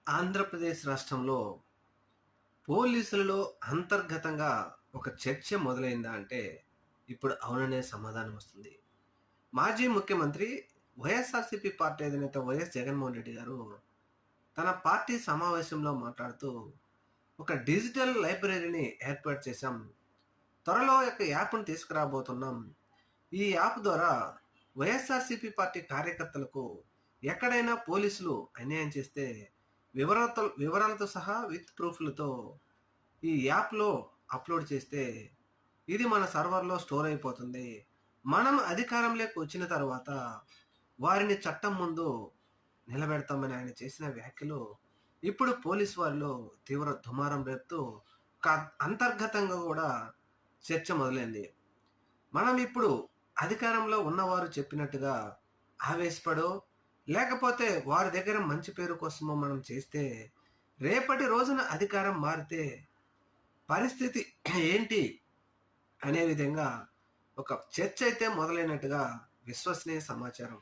ఆంధ్రప్రదేశ్ రాష్ట్రంలో పోలీసులలో అంతర్గతంగా ఒక చర్చ మొదలైందా అంటే ఇప్పుడు అవుననే సమాధానం వస్తుంది. మాజీ ముఖ్యమంత్రి వైఎస్ఆర్సీపీ పార్టీ అధినేత వైఎస్ జగన్మోహన్ రెడ్డి గారు తన పార్టీ సమావేశంలో మాట్లాడుతూ ఒక డిజిటల్ లైబ్రరీని ఏర్పాటు చేశాం. త్వరలో ఒక యాప్‌ను తీసుకురాబోతున్నాం. ఈ యాప్ ద్వారా వైఎస్ఆర్సీపీ పార్టీ కార్యకర్తలకు ఎక్కడైనా పోలీసులు అన్యాయం చేస్తే వివరాలతో సహా విత్ ప్రూఫ్‌లతో ఈ యాప్‌లో అప్‌లోడ్ చేస్తే ఇది మన సర్వర్‌లో స్టోర్ అయిపోతుంది. మనం అధికారంలోకి వచ్చిన తర్వాత వారిని చట్టం ముందు నిలబెడతామని ఆయన చేసిన వ్యాఖ్యలు ఇప్పుడు పోలీసు వారిలో తీవ్ర దుమారం రేపుతూ ఒక అంతర్గతంగా కూడా చర్చ మొదలైంది. మనం ఇప్పుడు అధికారంలో ఉన్నవారు చెప్పినట్టుగా ఆవేశపడో, లేకపోతే వారి దగ్గర మంచి పేరు కోసమో మనం చేస్తే, రేపటి రోజున అధికారం మారితే పరిస్థితి ఏంటి అనే విధంగా ఒక చర్చ అయితే మొదలైనట్టుగా విశ్వసనీయ సమాచారం.